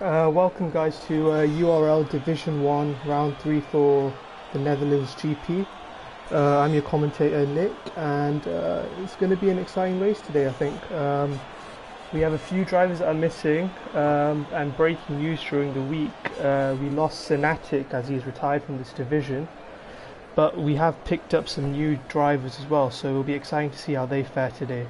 Welcome guys to URL Division 1 Round 3 for the Netherlands GP. I'm your commentator Nick, and it's going to be an exciting race today, I think. We have a few drivers that are missing, and breaking news during the week, we lost Senatic as he's retired from this division, but we have picked up some new drivers as well, so it'll be exciting to see how they fare today.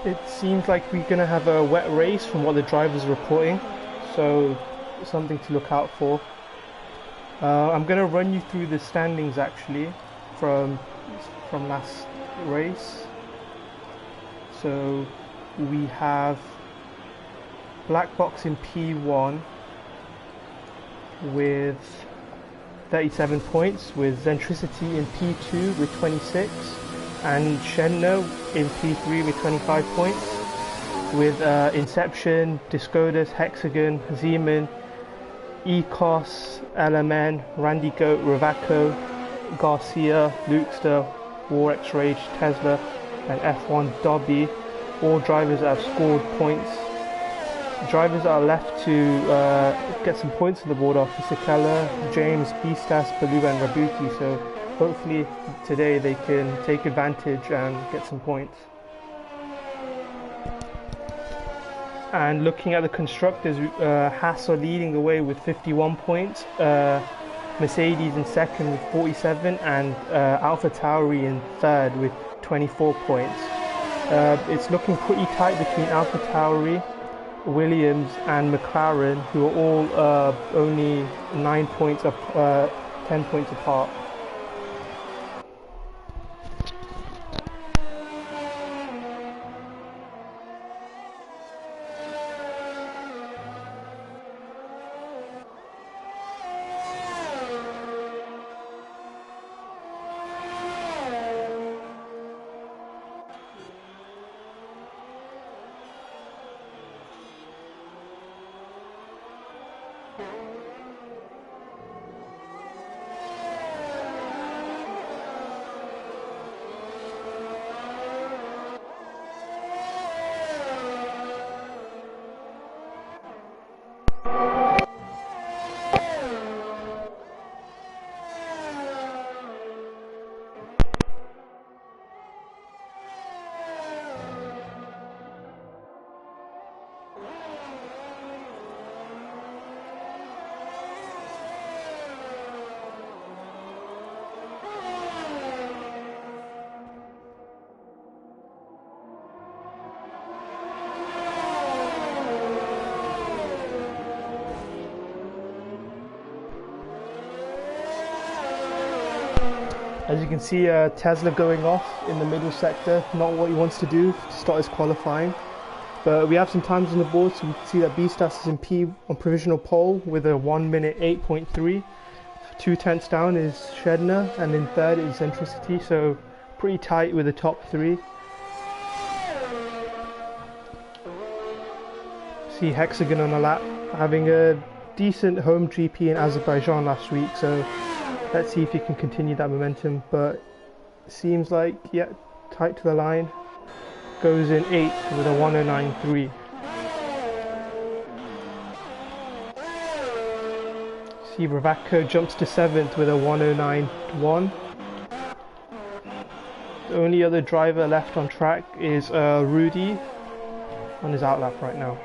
It seems like we're going to have a wet race from what the drivers are reporting, so something to look out for. I'm going to run you through the standings actually from last race. So we have Black Box in P1 with 37 points, with Zentricity in P2 with 26. And Shenna in P3 with 25 points, with Inception, Discodus, Hexagon, Zeman, Ecos, LMN, Randy Goat, Ravaco, Garcia, Lukester, War X Rage, Tesla, and F1 Dobby, all drivers that have scored points. Drivers that are left to get some points on the board are Fisichella, James, Beastas, Baloo, and Rabuki. So hopefully today they can take advantage and get some points. And looking at the constructors, Haas are leading the way with 51 points, Mercedes in second with 47, and AlphaTauri in third with 24 points. It's looking pretty tight between AlphaTauri, Williams and McLaren, who are all only 9 points up, 10 points apart. As you can see, Tesla going off in the middle sector, not what he wants to do to start his qualifying. But we have some times on the board, so we can see that Beastas is in P on provisional pole with a 1 minute 8.3. 2 tenths down is Shedner, and in third is Zentricity, so pretty tight with the top three. See Hexagon on a lap, having a decent home GP in Azerbaijan last week, so let's see if he can continue that momentum. But seems like, yeah, tight to the line. Goes in 8th with a 109.3. See Ravaco jumps to 7th with a 109.1. The only other driver left on track is Rudy on his outlap right now.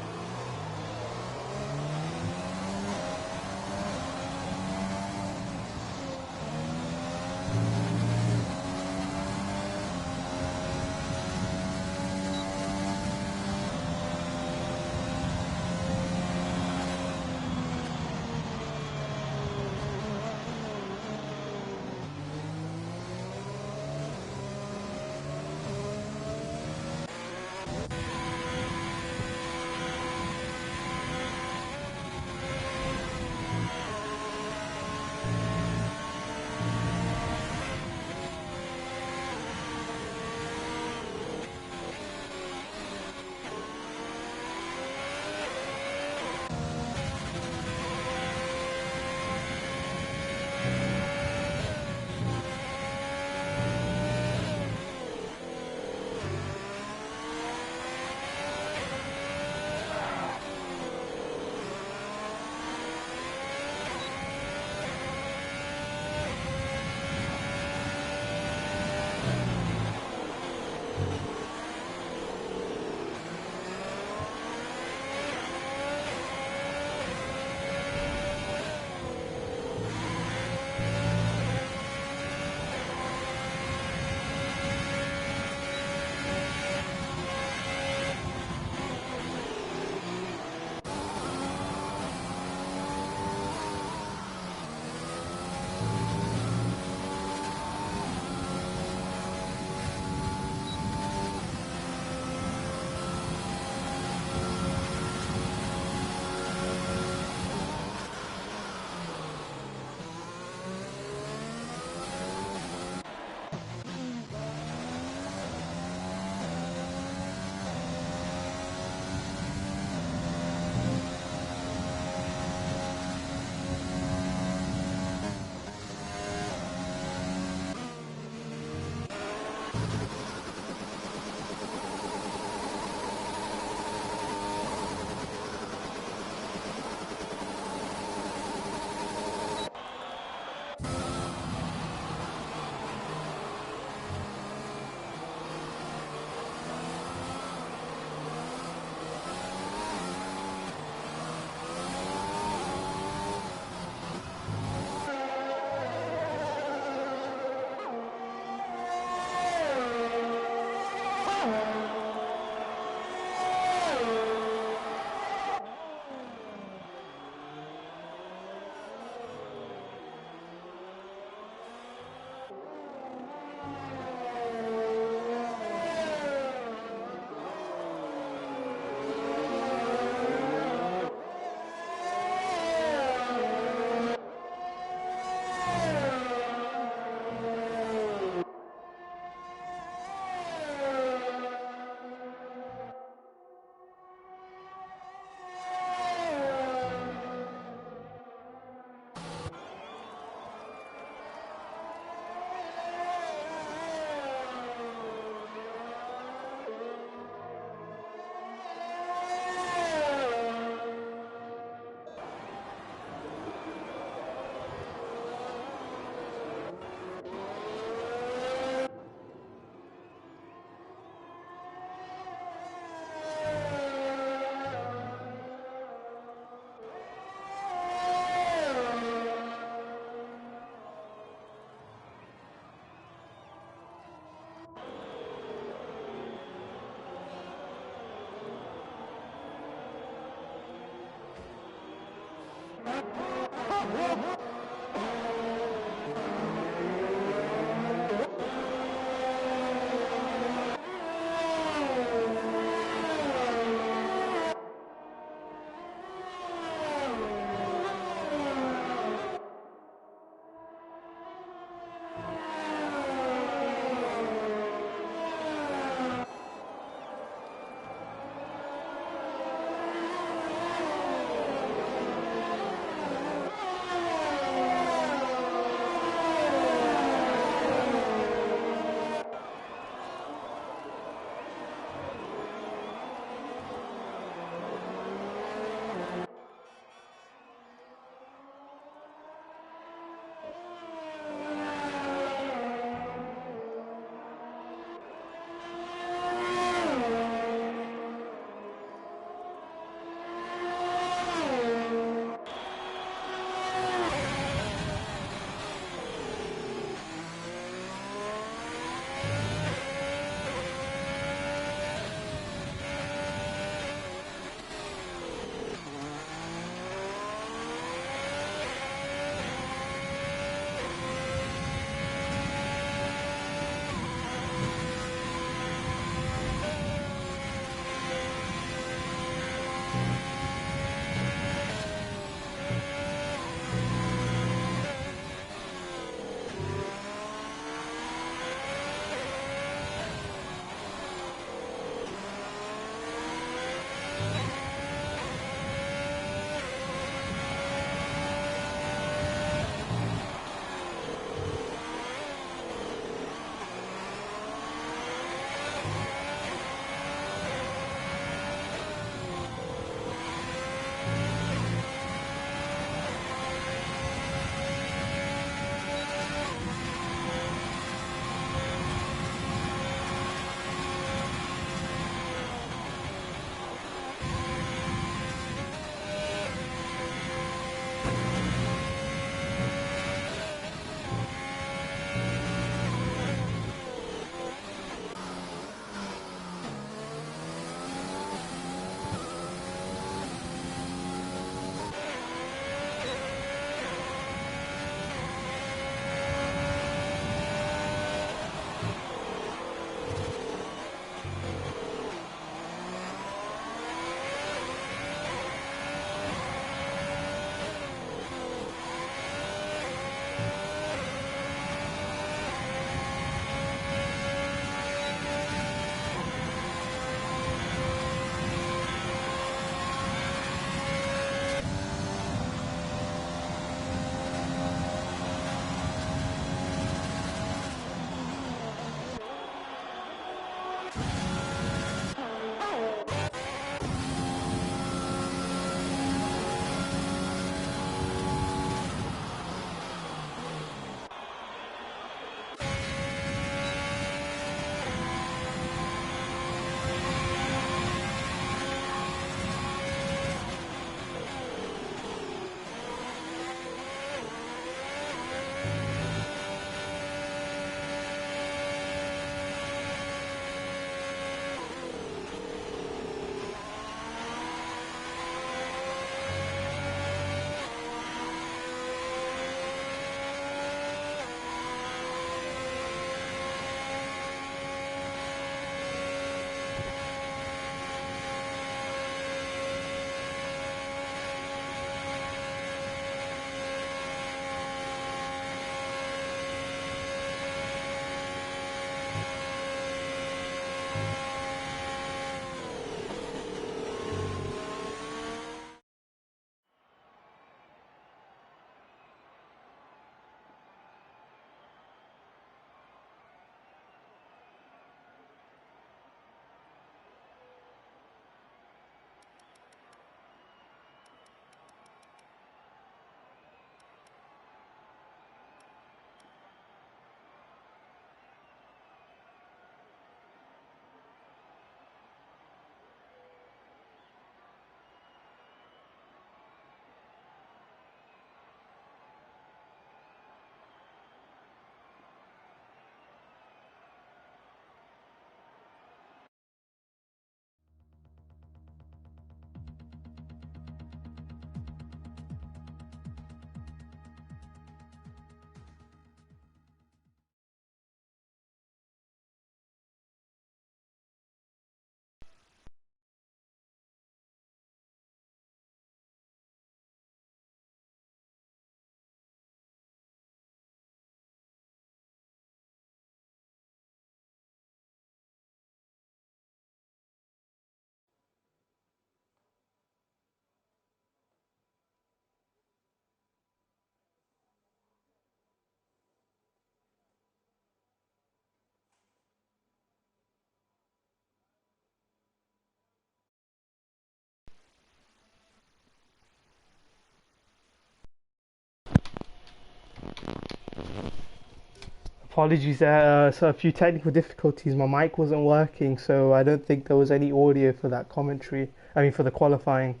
Apologies there. So a few technical difficulties. My mic wasn't working, so I don't think there was any audio for that commentary. I mean, for the qualifying.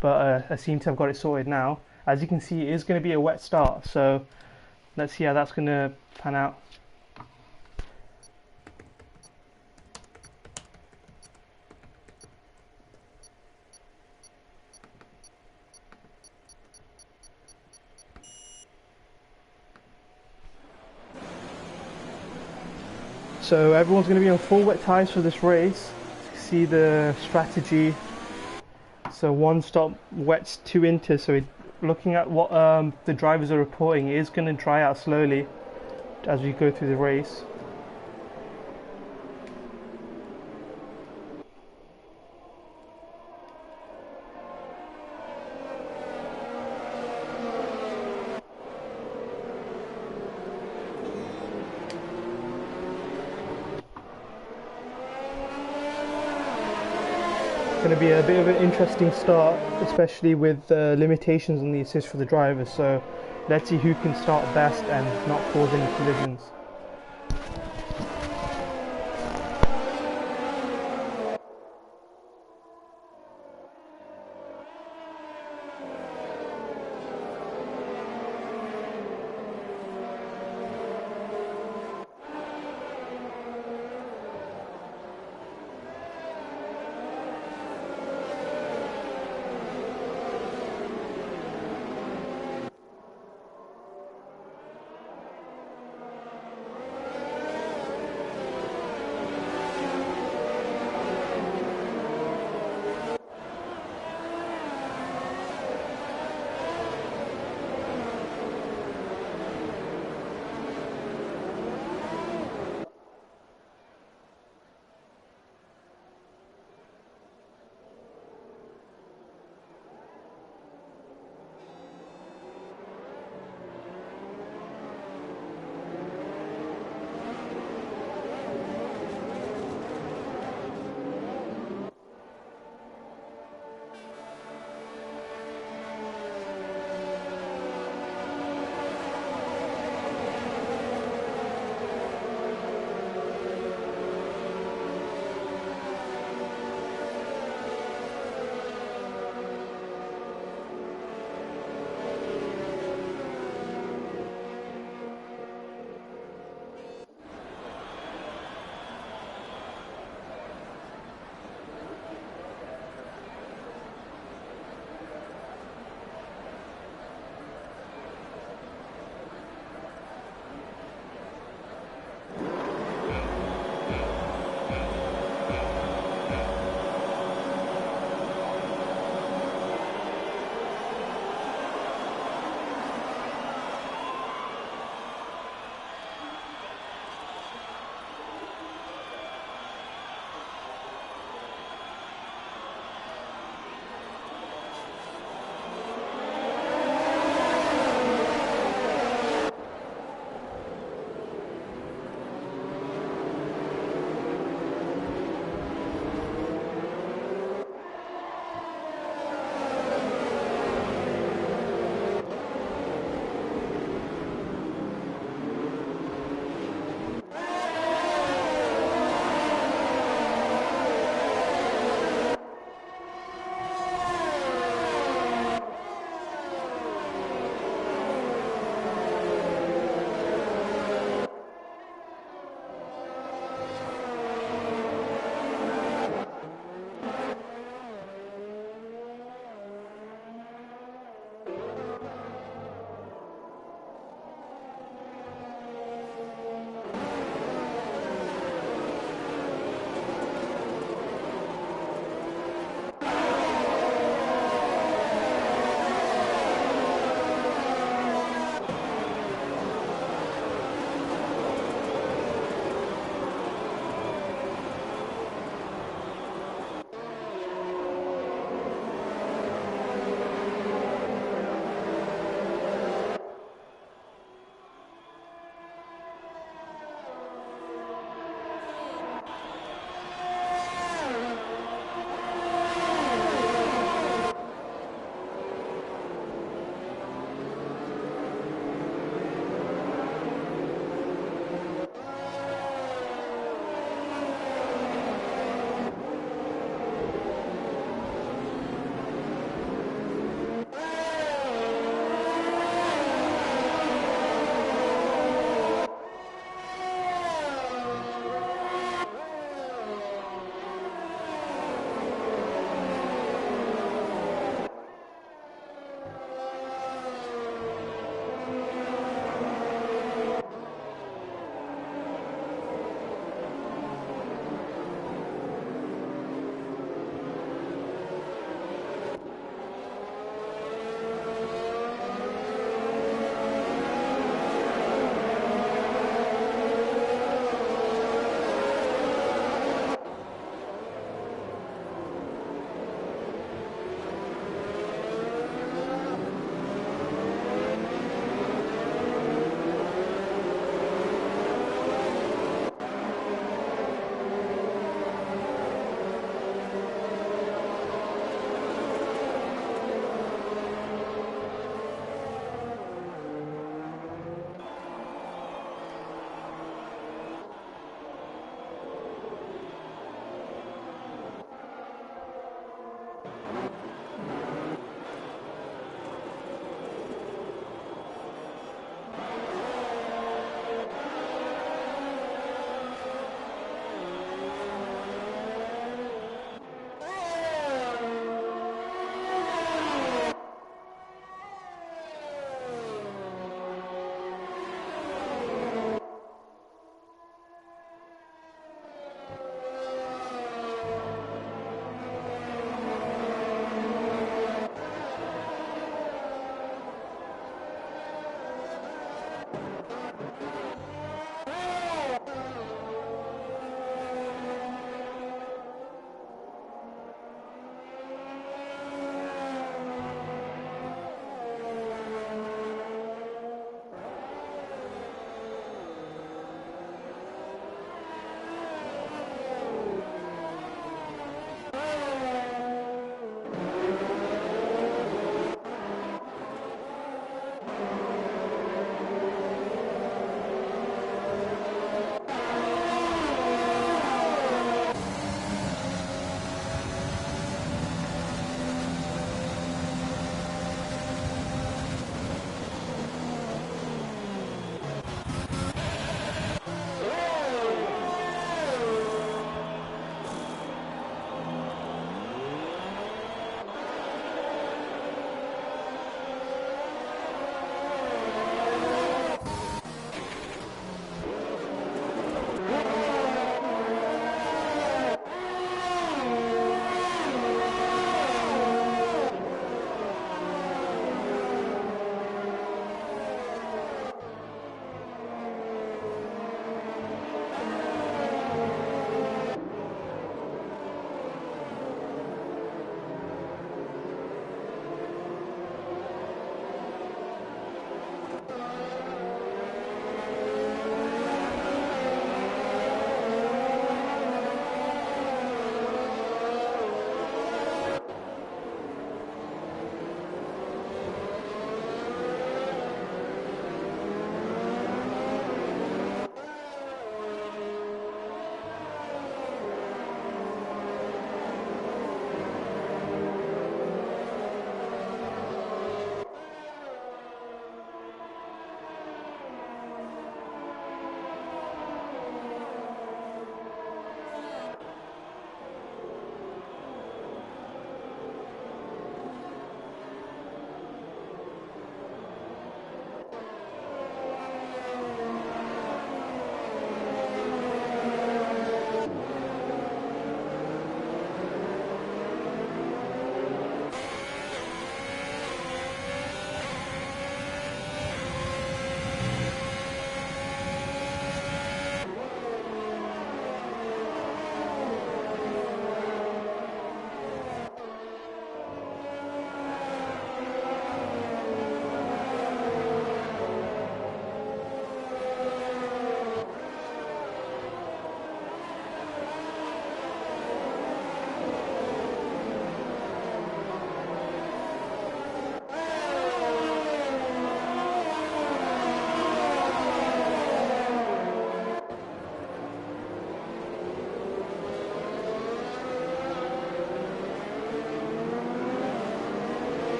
But I seem to have got it sorted now. As you can see, it is going to be a wet start. So let's see how that's going to pan out. So everyone's going to be on full wet tyres for this race. See the strategy. So one stop wets, two inters. So looking at what the drivers are reporting, it is going to dry out slowly as we go through the race. Going to be a bit of an interesting start, especially with limitations on the assist for the drivers. So let's see who can start best and not cause any collisions.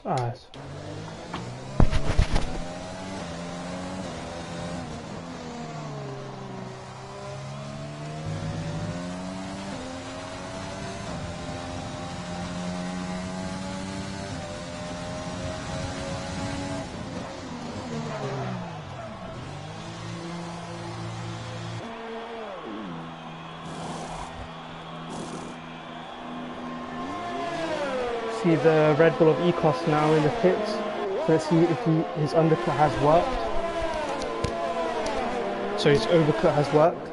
Uh, see the Red Bull of Ecos now in the pits. So let's see if his undercut has worked. So his overcut has worked.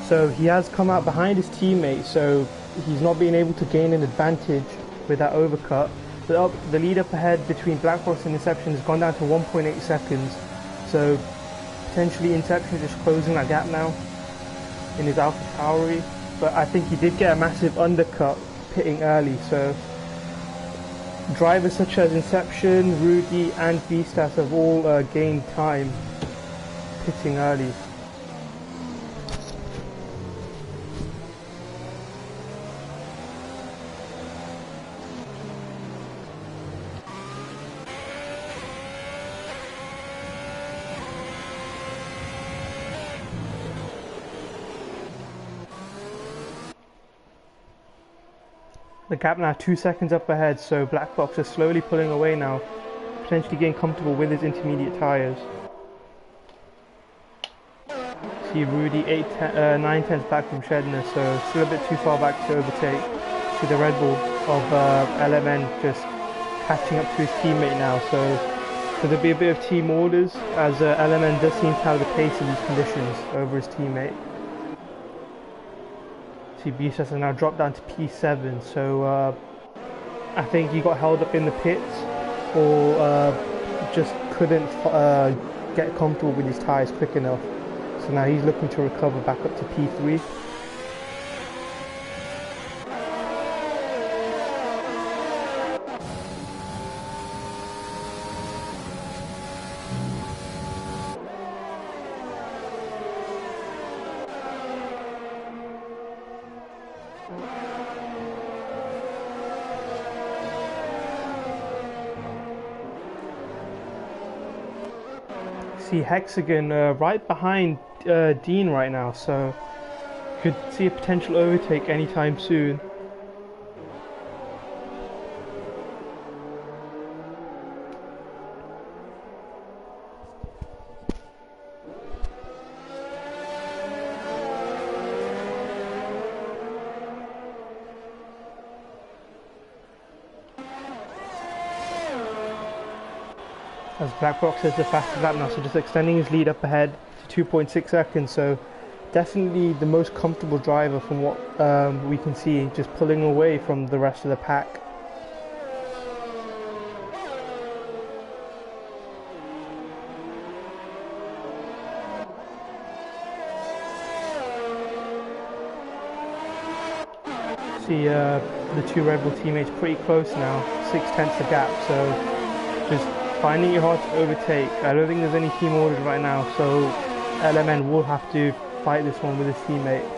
So he has come out behind his teammate, so he's not been able to gain an advantage with that overcut. The lead up ahead between Black Box and Inception has gone down to 1.8 seconds. So potentially Inception just closing that gap now in his Alpha Tauri. But I think he did get a massive undercut pitting early, so drivers such as Inception, Rudy and Beastas have all gained time pitting early. The gap now 2 seconds up ahead, so Black Box is slowly pulling away now, potentially getting comfortable with his intermediate tyres. See Rudy 9/10 back from Shedner, so still a bit too far back to overtake. See the Red Bull of LMN just catching up to his teammate now, so there'll be a bit of team orders as LMN does seem to have the pace in these conditions over his teammate. Beastas has now dropped down to P7, so I think he got held up in the pits or just couldn't get comfortable with his tyres quick enough. So now he's looking to recover back up to P3. See Hexagon right behind Dean right now, so could see a potential overtake anytime soon. As Black Box has the fastest lap now, so just extending his lead up ahead to 2.6 seconds, so definitely the most comfortable driver from what we can see, just pulling away from the rest of the pack. See the two Red Bull teammates pretty close now, 6/10 the gap, so just finding it hard to overtake. I don't think there's any team orders right now, so LMN will have to fight this one with his teammate.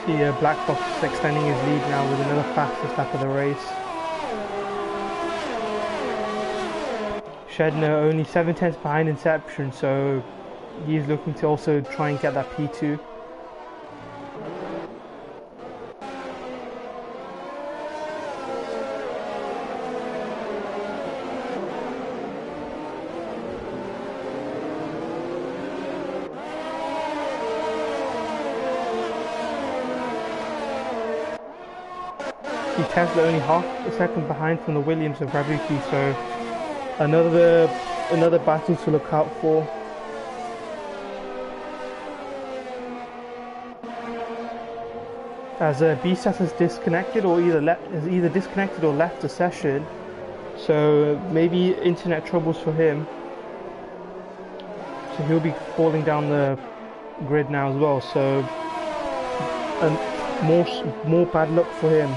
The Black Box is extending his lead now with another fastest lap of the race. Shedner only 7/10 behind Inception, so he's looking to also try and get that P2. See, Tesla only half a second behind from the Williams of Rabuki, so another battle to look out for. As BSAS has disconnected, or either disconnected or left the session, so maybe internet troubles for him. So he'll be falling down the grid now as well. So more bad luck for him.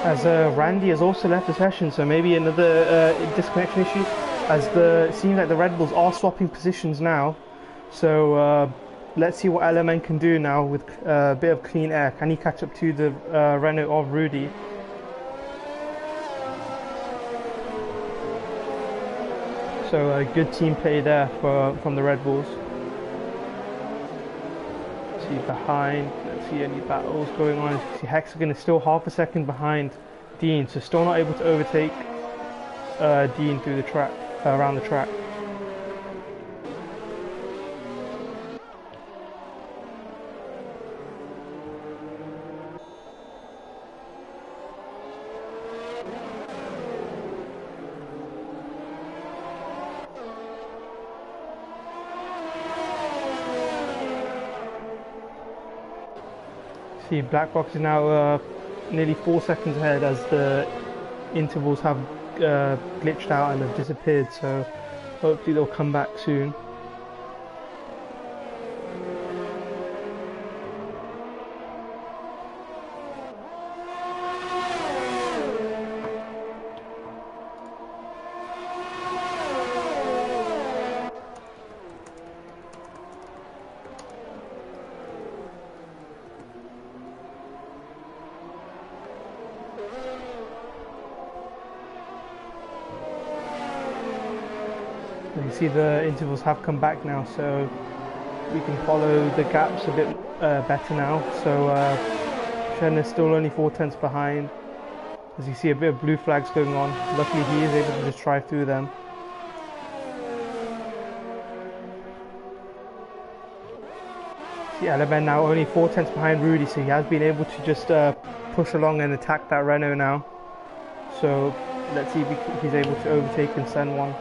As Randy has also left the session, so maybe another disconnection issue. As it seems like the Red Bulls are swapping positions now, so let's see what LMN can do now with a bit of clean air. Can he catch up to the Renault of Rudy? So a good team play there from the Red Bulls. See behind, let's see any battles going on. See Hexagon is still half a second behind Dean, so still not able to overtake Dean through the track, around the track. See, Black Box is now nearly 4 seconds ahead as the intervals have glitched out and have disappeared, so hopefully they'll come back soon. You see the intervals have come back now, so we can follow the gaps a bit better now. So Shen is still only 4/10 behind. As you see a bit of blue flags going on. Luckily he is able to just drive through them. See LMN now only 4/10 behind Rudy, so he has been able to just push along and attack that Renault now. So let's see if he's able to overtake and send one.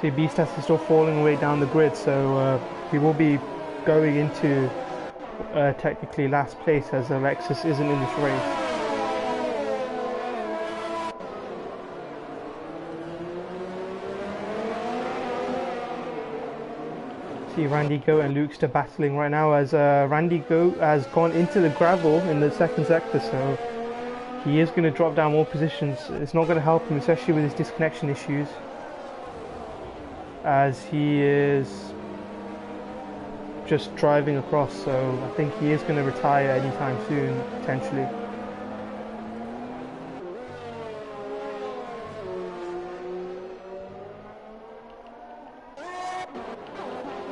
See, Beastas is still falling away down the grid, so he will be going into technically last place as Alexis isn't in this race. See Randy Goat and Luke's battling right now as Randy Goat has gone into the gravel in the second sector, so he is going to drop down more positions. It's not going to help him, especially with his disconnection issues, as he is just driving across, so I think he is going to retire anytime soon, potentially.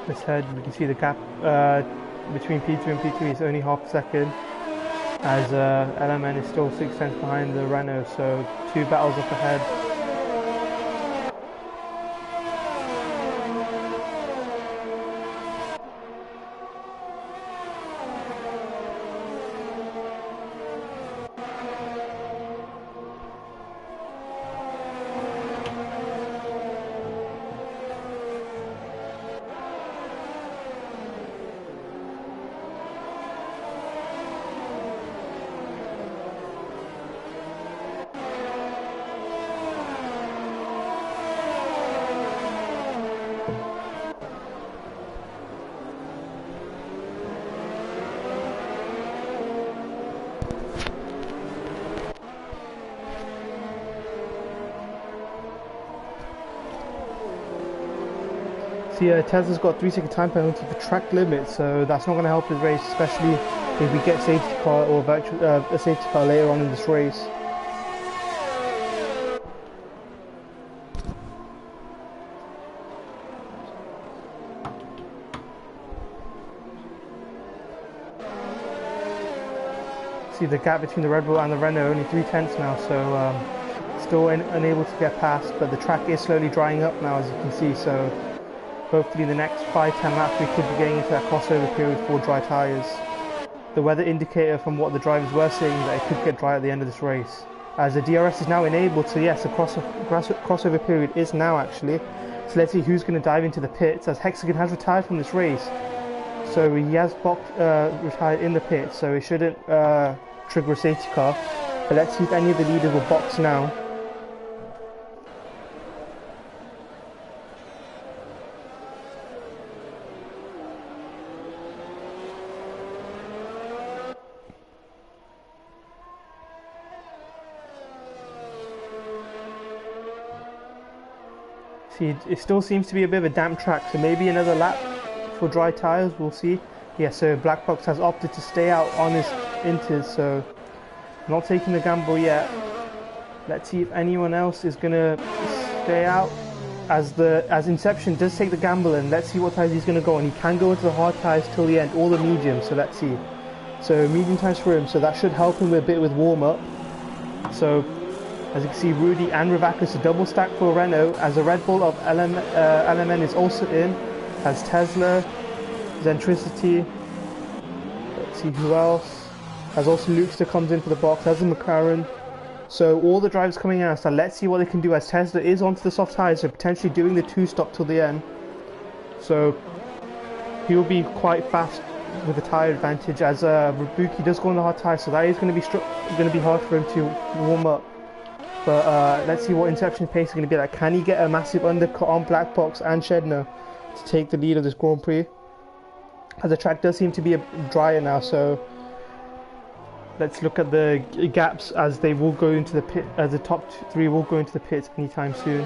Let's head, we can see the gap between P2 and P3 is only half a second, as LMN is still 6/10 behind the Renault, so 2 battles up ahead. See, Tesla's got 3-second time penalty for track limit, so that's not going to help his race, especially if we get safety car or a safety car later on in this race. See the gap between the Red Bull and the Renault only 3/10 now, so still unable to get past, but the track is slowly drying up now, as you can see, so hopefully in the next 5-10 laps we could be getting into that crossover period for dry tyres. The weather indicator from what the drivers were saying that it could get dry at the end of this race, as the DRS is now enabled, so yes, the crossover period is now actually. So let's see who's going to dive into the pits, as Hexagon has retired from this race. So he has retired in the pits, so it shouldn't trigger a safety car. But let's see if any of the leaders will box now. See, it still seems to be a bit of a damp track, so maybe another lap for dry tyres, we'll see. Yeah, so Black Box has opted to stay out on his inters, so not taking the gamble yet. Let's see if anyone else is gonna stay out, as Inception does take the gamble, and let's see what tyres he's gonna go on. He can go into the hard tyres till the end, or the medium, so let's see. So medium tyres for him, so that should help him a bit with warm up. So as you can see, Rudy and Ravakis a double stack for Renault, as the Red Bull of LMN is also in, as Tesla, Zentricity, let's see who else, as also Lukester comes in for the box, as a McLaren. So all the drivers coming out, so let's see what they can do, as Tesla is onto the soft tyres, so potentially doing the 2-stop till the end. So he'll be quite fast with the tyre advantage, as Rabuki does go on the hard tyres, so that is going to be hard for him to warm up. But let's see what Inception's pace is going to be like. Can he get a massive undercut on Black Box and Shedner to take the lead of this Grand Prix? As the track does seem to be drier now, so let's look at the gaps, as they will go into the pit, as the top 3 will go into the pits anytime soon.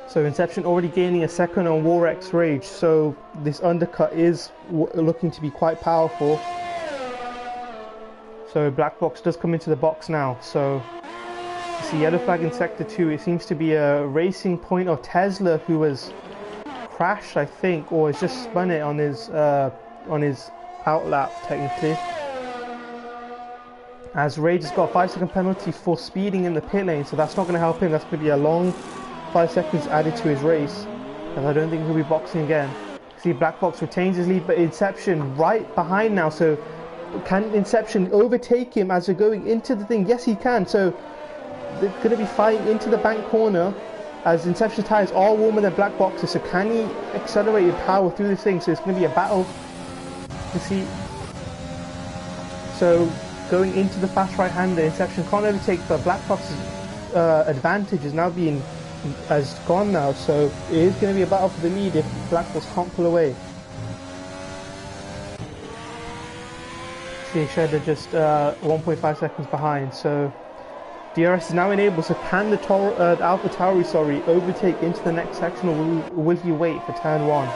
So Inception already gaining a second on Warx Rage, so this undercut is looking to be quite powerful. So Black Box does come into the box now, so you see yellow flag in sector 2. It seems to be a racing point of Tesla, who has crashed, I think, or has just spun it on his outlap technically. As Rage has got a 5-second penalty for speeding in the pit lane, so that's not going to help him. That's going to be a long 5 seconds added to his race, as I don't think he'll be boxing again. See, Black Box retains his lead, but Inception right behind now, so can Inception overtake him as they're going into the thing? Yes, he can. So they're going to be fighting into the bank corner, as Inception's tyres are warmer than Black Box's. So can he accelerate and power through this thing? So it's going to be a battle. You see, so going into the fast right-hander, Inception can't overtake, but Black Box's advantage is now has gone now. So it is going to be a battle for the lead if Black Box can't pull away. Shedder just 1.5 seconds behind, so DRS is now enabled. So can the Alpha Tauri overtake into the next section, or will he wait for turn 1?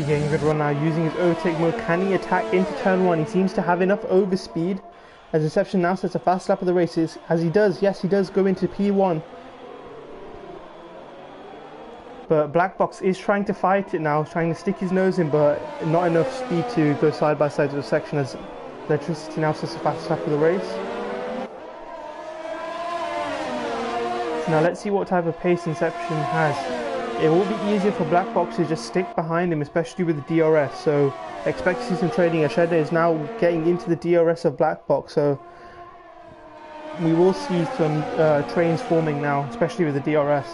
Getting a good run now, using his overtake mode. Can he attack into turn 1? He seems to have enough overspeed, as Inception now sets a fast lap of the races. As he does, yes, he does go into P1. But Black Box is trying to fight it now, trying to stick his nose in, but not enough speed to go side by side with the section, as Electricity now sets a fast lap of the race. So now let's see what type of pace Inception has. It will be easier for Black Box to just stick behind him, especially with the DRS. So expect to see some trading. Asheda is now getting into the DRS of Black Box, so we will see some trains forming now, especially with the DRS.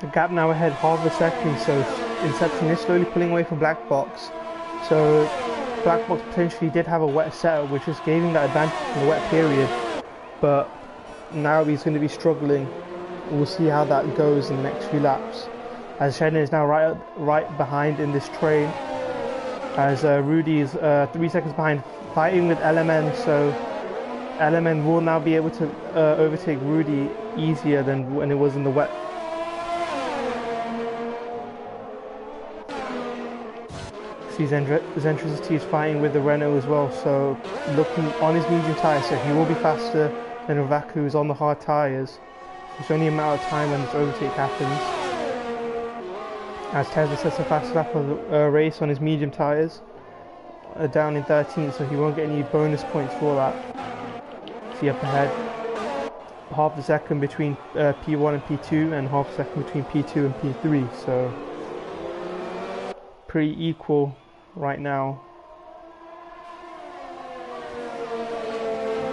The gap now ahead half a second, so Inception is slowly pulling away from Black Box. So Black Box potentially did have a wet setup, which just gave him that advantage in the wet period. But now he's going to be struggling. We'll see how that goes in the next few laps. As Shen is now right behind in this train. As Rudy is 3 seconds behind, fighting with LMN. So LMN will now be able to overtake Rudy easier than when it was in the wet. See Zentricity is fighting with the Renault as well, so looking on his medium tyres, so he will be faster than Ravaku, who's on the hard tyres. It's only a matter of time when this overtake happens. As Tesla sets a fast lap of the race on his medium tyres, down in 13th, so he won't get any bonus points for that. See up ahead, half a second between P1 and P2, and half a second between P2 and P3, so pretty equal right now.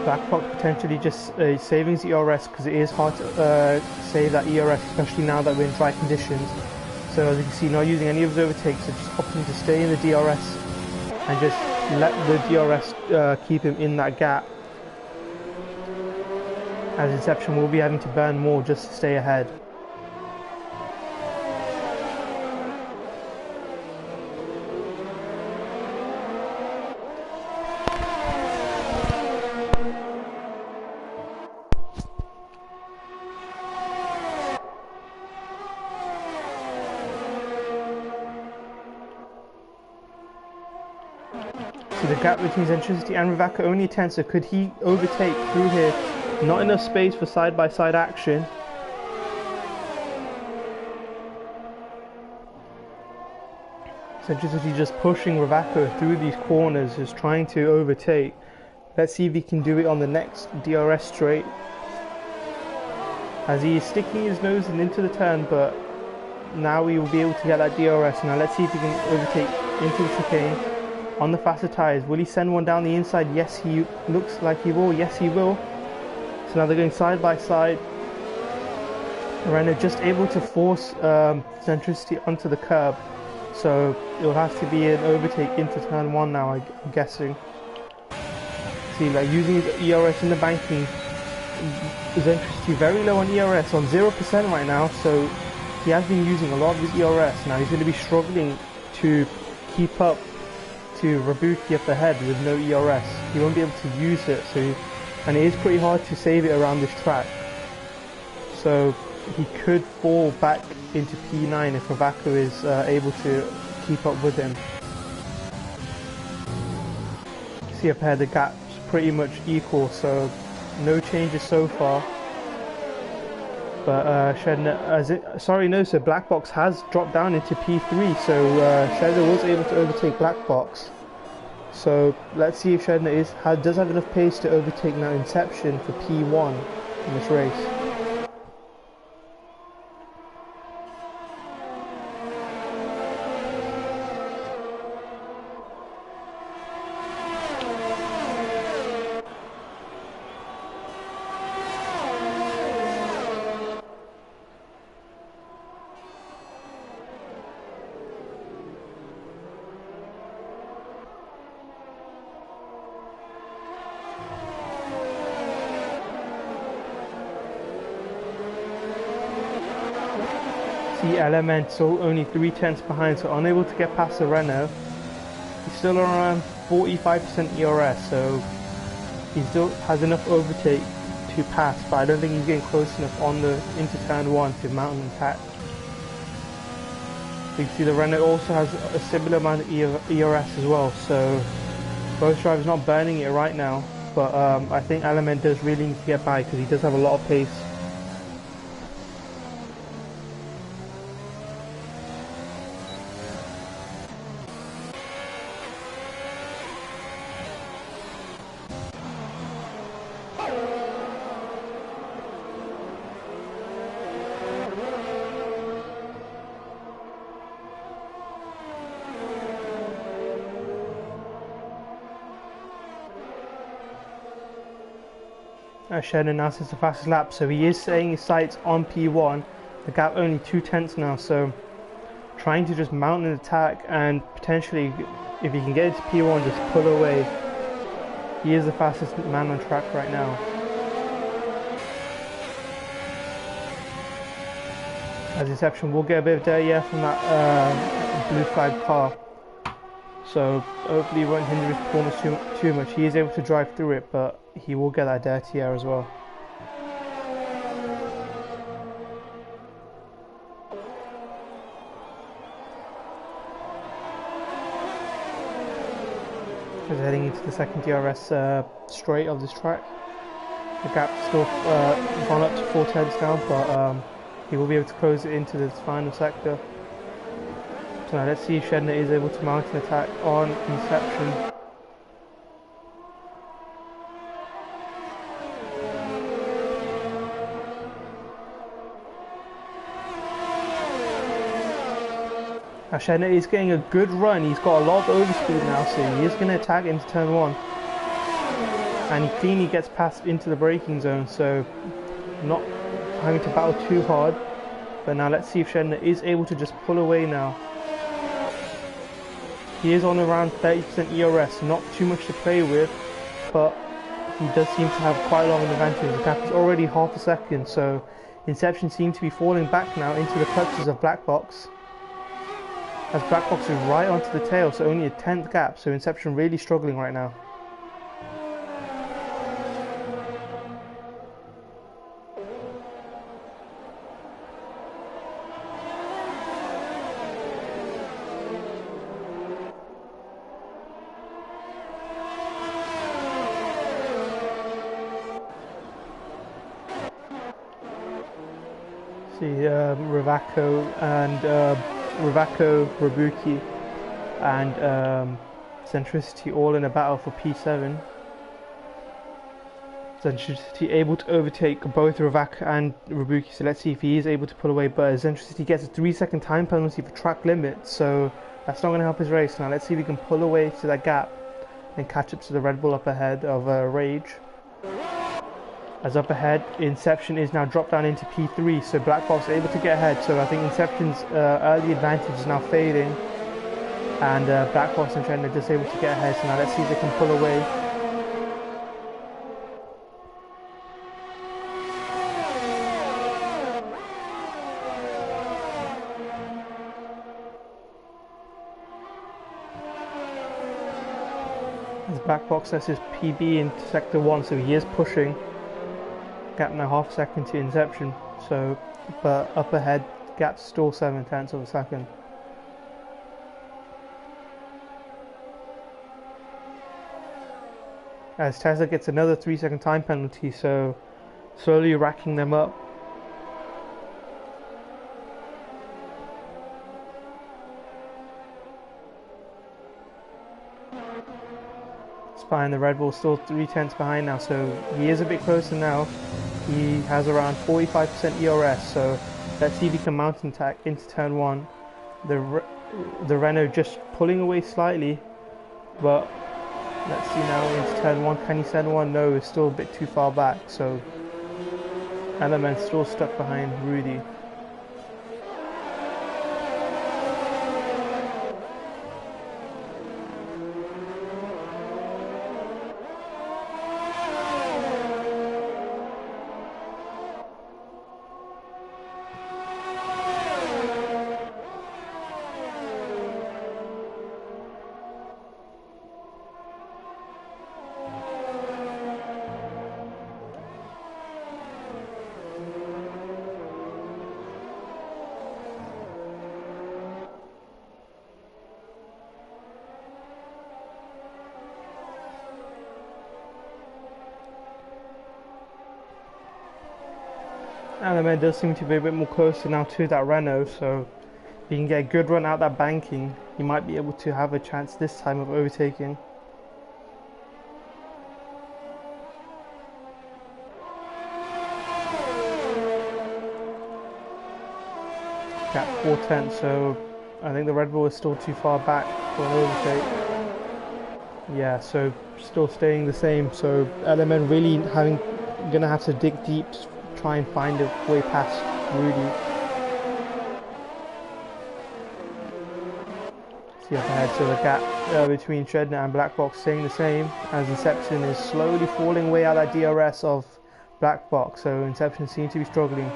Black Box potentially just saving his ERS, because it is hard to save that ERS, especially now that we're in dry conditions. So as you can see, not using any of his overtakes, so just opting to stay in the DRS and just let the DRS keep him in that gap. As Inception will be having to burn more just to stay ahead. So the gap between Zentricity and Ravaku only 10, so could he overtake through here? Not enough space for side-by-side action. Zentricity just pushing Ravaku through these corners, just trying to overtake. Let's see if he can do it on the next DRS straight. As he is sticking his nose into the turn, but now he will be able to get that DRS. Now let's see if he can overtake into the chicane on the faster tyres. Will he send one down the inside? Yes, he looks like he will. Yes, he will. So now they're going side by side. Renault just able to force Zentricity onto the curb. So it'll have to be an overtake into turn 1 now, I'm guessing. See, like using his ERS in the banking. Zentricity very low on ERS, on 0% right now. So he has been using a lot of his ERS. Now he's going to be struggling to keep up to Rabuki up ahead with no ERS. He won't be able to use it, and it is pretty hard to save it around this track. So he could fall back into P9 if Ravaku is able to keep up with him. See up ahead, the gap's pretty much equal, so no changes so far. But so Black Box has dropped down into P3, so Shedder was able to overtake Black Box. So let's see if Shedder does have enough pace to overtake now Inception for P1 in this race. The Element so only 3/10 behind, so unable to get past the Renault. He's still around 45% ERS, so he still has enough overtake to pass, but I don't think he's getting close enough on the into turn 1 to mount an attack. You can see the Renault also has a similar amount of ERS as well, so both drivers not burning it right now, but I think Element does really need to get by because he does have a lot of pace. Shannon now sets the fastest lap, so he is setting his sights on P1, The gap only 2/10 now, so trying to just mount an attack and potentially, if he can get into P1, just pull away. He is the fastest man on track right now. As Inception will get a bit of dirty air from that blue flag car, so hopefully it won't hinder his performance too much. He is able to drive through it, but he will get that dirty air as well. As heading into the second DRS straight of this track, the gap's still gone up to 4/10 now, but he will be able to close it into this final sector. So now let's see if Shedner is able to mount an attack on Inception. Now Shedner is getting a good run. He's got a lot of overspeed now, so he is going to attack into turn 1. And he cleanly gets past into the braking zone, so not having to battle too hard. But now let's see if Shedner is able to just pull away now. He is on around 30% ERS, not too much to play with, but he does seem to have quite a lot of an advantage. The gap is already half a second, so Inception seems to be falling back now into the clutches of Black Box. As Black Box is right onto the tail, so only a 10th gap, so Inception really struggling right now. See Rivako and Rabuki and Centricity all in a battle for P7. Centricity able to overtake both Rivaka and Rabuki, so let's see if he is able to pull away, but Centricity gets a 3-second time penalty for track limit, so that's not going to help his race. Now let's see if he can pull away to that gap and catch up to the Red Bull up ahead of Rage. As up ahead, Inception is now dropped down into P3, so Black Box able to get ahead, so I think Inception's early advantage is now fading, and Black Box and Shedner just able to get ahead, so now let's see if they can pull away. As Black Box sets his PB into Sector 1, so he is pushing. Gap now half a second to Inception, so but up ahead gap's still 7/10 of a second. As Tesla gets another 3-second time penalty, so slowly racking them up. Spy and the Red Bull still 3/10 behind now, so he is a bit closer now. He has around 45% ERS, so let's see if he can mount an attack into turn 1. The Renault just pulling away slightly, but let's see now into turn 1. Can he send one? No, it's still a bit too far back, so Element's still stuck behind Rudy. Element does seem to be a bit more closer now to that Renault, so if he can get a good run out that banking, he might be able to have a chance this time of overtaking. Gap 4/10, so I think the Red Bull is still too far back for an overtake. Yeah, so still staying the same, so Element really gonna have to dig deep to try and find a way past Rudy. penalty up ahead, so the gap between Shedner and Black Box staying the same, as Inception is slowly falling away out that DRS of Black Box, so Inception seems to be struggling.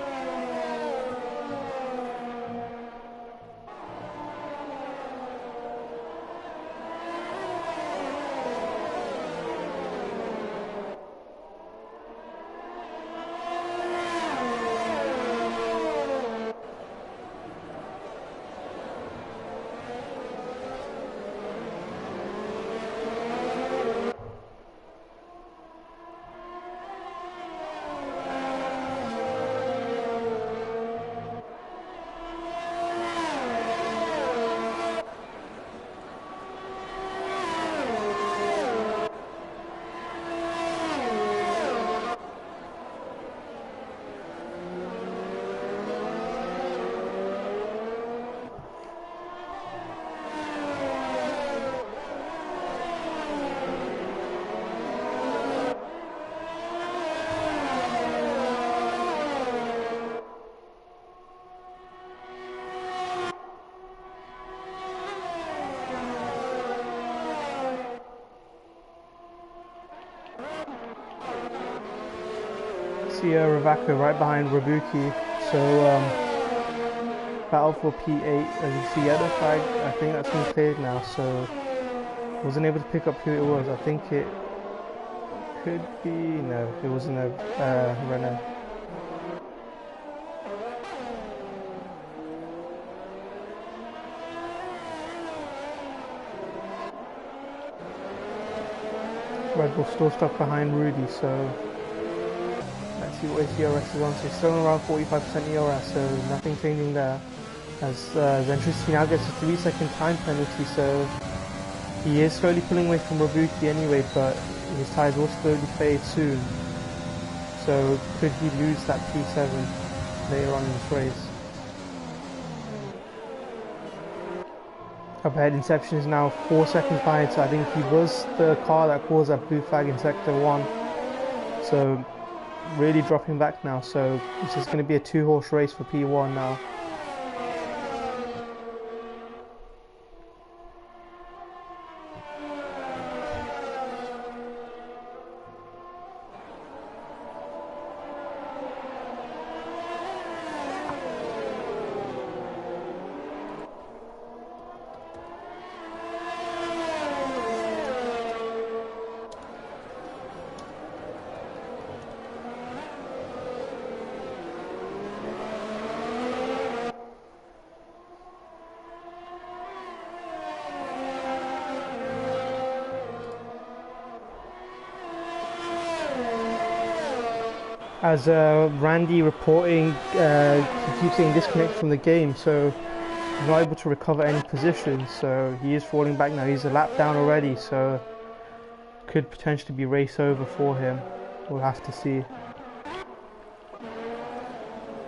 Ravaka right behind Rabuki, so battle for P8. As you see, yellow flag, I think that's been cleared now, so wasn't able to pick up who it was. I think it could be, no, it wasn't a Renault. Red Bull still stuck behind Rudy, so let's see what his ERS is on. So he's still around 45% ERS, so nothing changing there. As Zentricity now gets a 3-second time penalty, so he is slowly pulling away from Rabuki anyway, but his tyres will slowly fade soon. So could he lose that P7 later on in this race? Up ahead, Inception is now 4 seconds behind, so I think he was the car that caused that blue flag in Sector 1. So really dropping back now, so this is going to be a 2-horse race for P1 now. As Randy reporting, he keeps getting disconnected from the game, so he's not able to recover any positions, so he is falling back now. He's a lap down already, so could potentially be race over for him. We'll have to see.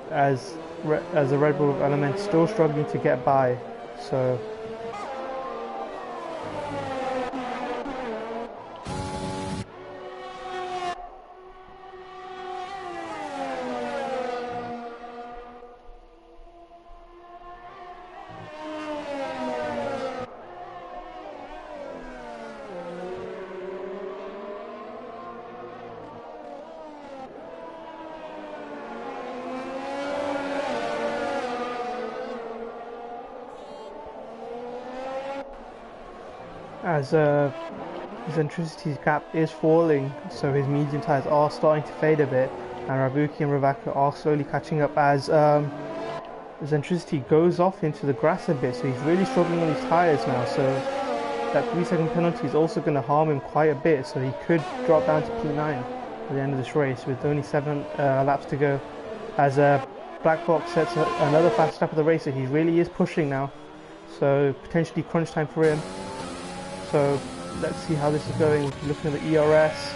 As the Red Bull element still struggling to get by, so as Zentricity's gap is falling, so his medium tyres are starting to fade a bit, and Rabuki and Ravaka are slowly catching up as Zentricity goes off into the grass a bit, so he's really struggling on his tyres now, so that 3-second penalty is also going to harm him quite a bit, so he could drop down to P9 at the end of this race with only 7 laps to go, as Black Box sets another fast lap of the race, so he really is pushing now, so potentially crunch time for him. So let's see how this is going. Looking at the ERS,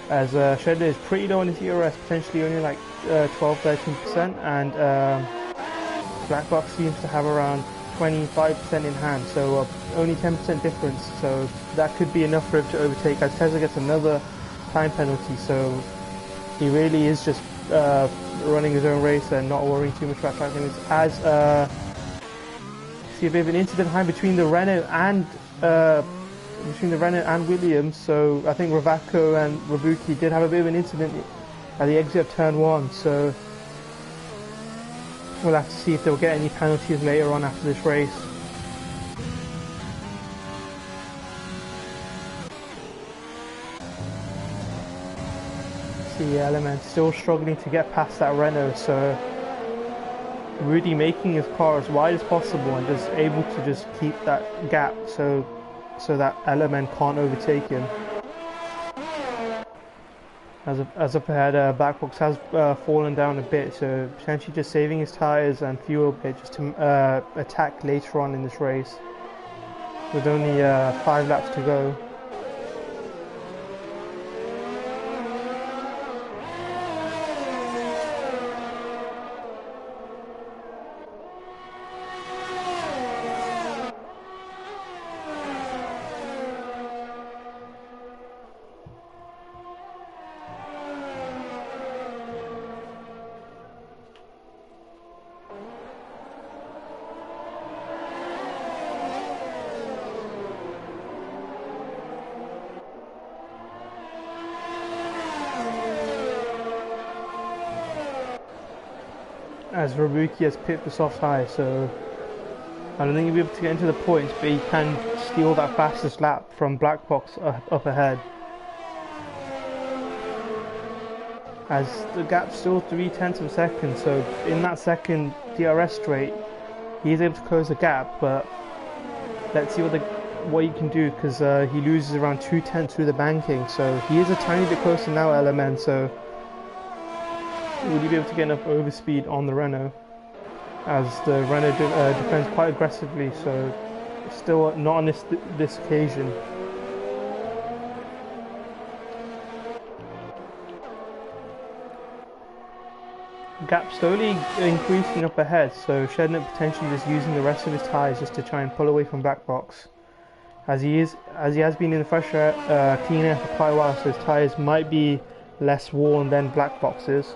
as Shedder is pretty low on his ERS, potentially only like 12-13%, and Black Box seems to have around 25% in hand, so only 10% difference, so that could be enough for him to overtake, as Tesla gets another time penalty, so he really is just running his own race and not worrying too much about track limits, as see a bit of an incident behind between the Renault and Williams. So I think Ravacco and Rabuki did have a bit of an incident at the exit of turn 1. So we'll have to see if they'll get any penalties later on after this race. See Element still struggling to get past that Renault, so Rudy making his car as wide as possible and just able to just keep that gap so that Element can't overtake him. As up ahead, Blackbox has fallen down a bit, so potentially just saving his tyres and fuel a bit just to attack later on in this race with only 5 laps to go. As Rabuki has pipped the soft tyre, so I don't think he'll be able to get into the points, but he can steal that fastest lap from Blackbox up ahead. As the gap's still 0.3 of a second, so in that second DRS straight, he is able to close the gap, but let's see what he can do, because he loses around 0.2 through the banking, so he is a tiny bit closer now, Element, so will he be able to get enough overspeed on the Renault, as the Renault defends quite aggressively, so still not on this occasion. Gap slowly increasing up ahead, so Shedner potentially just using the rest of his tyres just to try and pull away from Blackbox, as he has been in the fresh air, clean air for quite a while, so his tyres might be less worn than Blackbox's.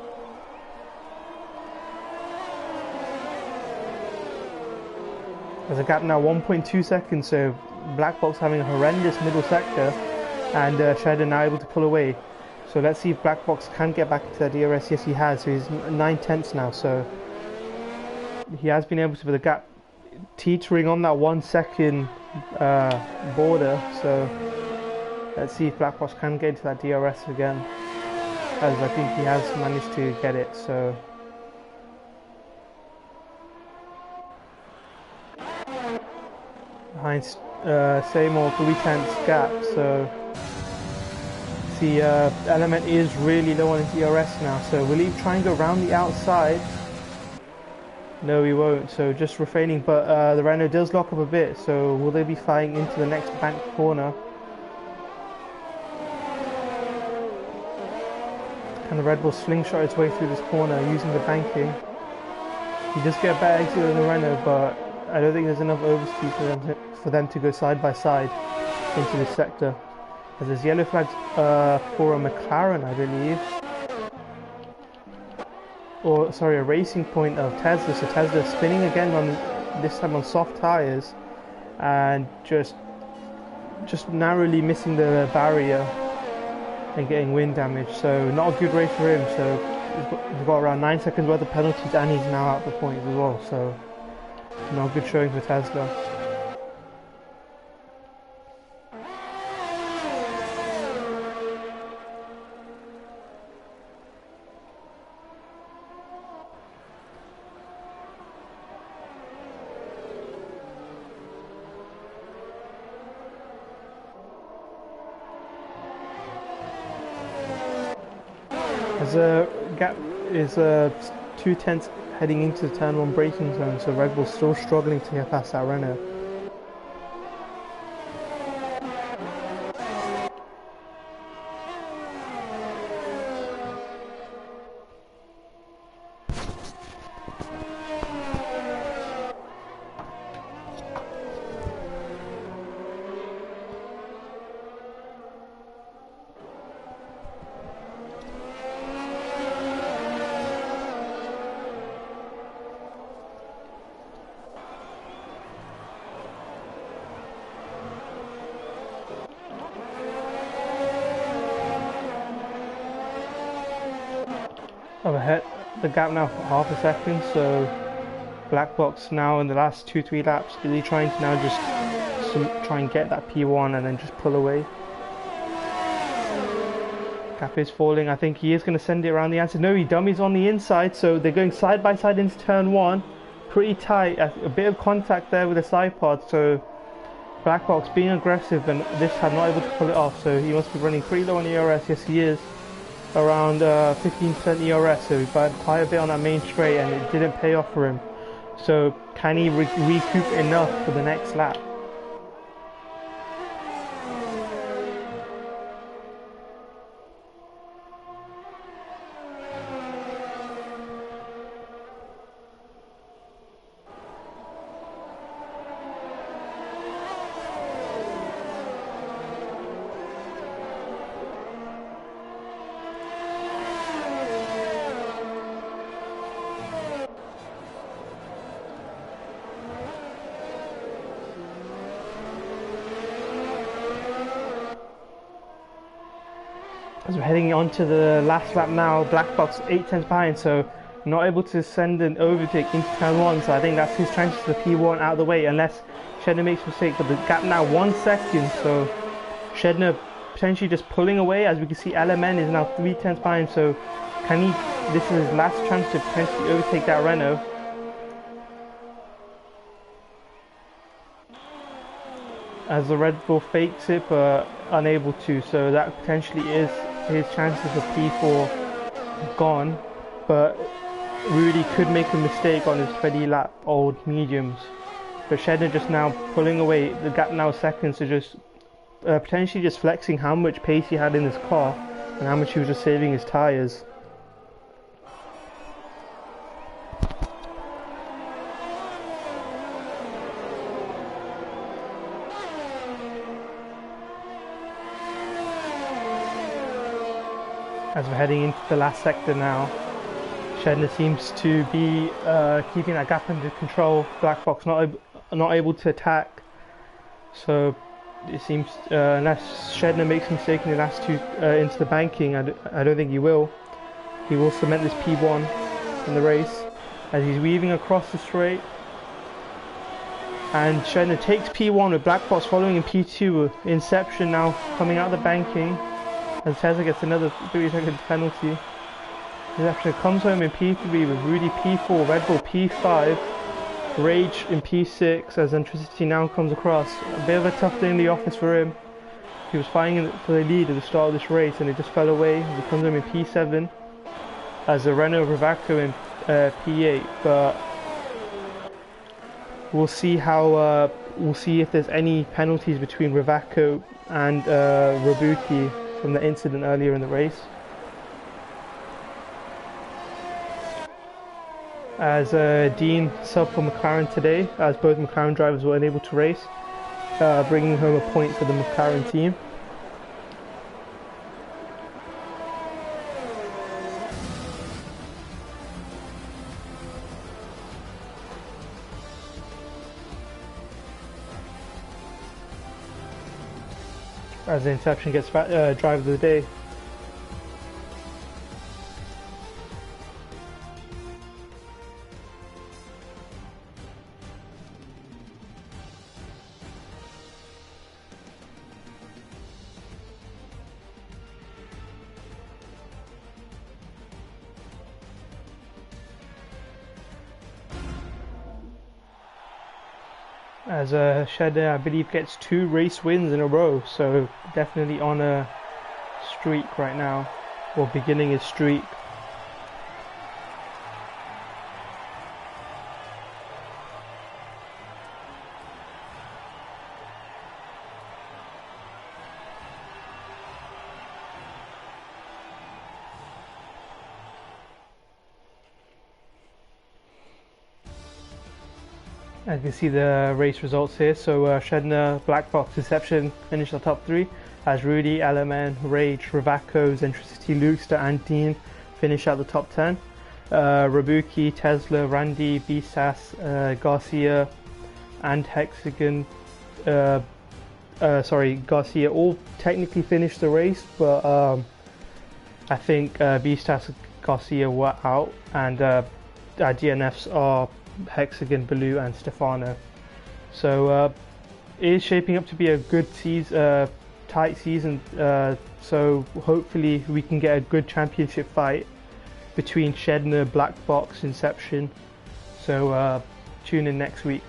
There's a gap now 1.2 seconds, so Blackbox having a horrendous middle sector, and Shedder now able to pull away. So let's see if Blackbox can get back into that DRS. Yes, he has. So he's 9/10 now. So he has been able to, with the gap teetering on that 1 second border. So let's see if Blackbox can get into that DRS again, as I think he has managed to get it. So behind same old 0.3 gap. So the Element is really low on his DRS now, so will he try and go around the outside? No, he won't, so just refraining, but the Renault does lock up a bit, so will they be fighting into the next bank corner? Can the Red Bull slingshot its way through this corner using the banking? He does get a better exit than the Renault, but I don't think there's enough overspeed for them to go side by side into this sector. As there's yellow flags for a McLaren, I believe. Or, sorry, a racing point of Tesla. So Tesla spinning again, this time on soft tyres, and just narrowly missing the barrier and getting wind damage. So not a good race for him. So he's got around 9 seconds worth of penalties, and he's now out the points as well. So not a good showing for Tesla. As a gap is 0.2 heading into the turn 1 braking zone, so Red Bull's still struggling to get past that Renault. Ahead, the gap now half a second, so Black Box now in the last 2-3 laps really trying to now just try and get that P1 and then just pull away. Gap is falling. I think he is going to send it around the answer. No, he dummies on the inside, so they're going side by side into turn 1. Pretty tight, a bit of contact there with the side pod, so Black Box being aggressive, and this time not able to pull it off, so he must be running pretty low on ERS. Yes, he is. Around 15% ERS, so he burned quite a bit on that main straight and it didn't pay off for him. So can he recoup enough for the next lap? As we're heading on to the last lap now, Black Box 8 tenths behind, so not able to send an overtake into turn 1, so I think that's his chance to the P1 out of the way, unless Shedner makes a mistake. But the gap now 1 second, so Shedner potentially just pulling away. As we can see, LMN is now 3 tenths behind, so can he, this is his last chance to potentially overtake that Renault. As the Red Bull fakes it, but unable to, so that potentially is his chances of P4 gone, but really could make a mistake on his 20 lap old mediums. But Shedner just now pulling away, the gap now seconds, so just potentially just flexing how much pace he had in his car and how much he was just saving his tyres. As we're heading into the last sector now, Shedner seems to be keeping that gap under control. Black Box not able to attack, so it seems unless Shedner makes a mistake in the last two into the banking, I don't think he will. He will cement this P1 in the race as he's weaving across the straight. And Shedner takes P1 with Black Box following in P2. Inception now coming out of the banking. As Tesla gets another 30-second penalty. Inception comes home in P3 with Rudy P4, Red Bull P5, Rage in P6 as Centricity now comes across. A bit of a tough day in the office for him. He was fighting for the lead at the start of this race and it just fell away. He comes home in P7 as a Renault Ravaco in P8. But we'll see how we'll see if there's any penalties between Ravaco and Robuki from the incident earlier in the race. As Dean sub for McLaren today, as both McLaren drivers were unable to race, bringing home a point for the McLaren team. As the Inception gets back, driver of the day. As Shedder, I believe, gets 2 race wins in a row, so definitely on a streak right now, or beginning his streak. As you can see the race results here, so Shedner, Black Box, Deception finished the top 3, as Rudy, LMN, Rage, Ravaco, Centricity, Luxter and Dean finish at the top 10. Robuki, Tesla, Randy, Bisas, Garcia and Hexagon, Garcia all technically finished the race, but I think Bisas Garcia were out, and our DNFs are Hexagon, Baloo, and Stefano. So it is shaping up to be a good season, tight season. So hopefully we can get a good championship fight between Shedner, Black Box, Inception. So tune in next week.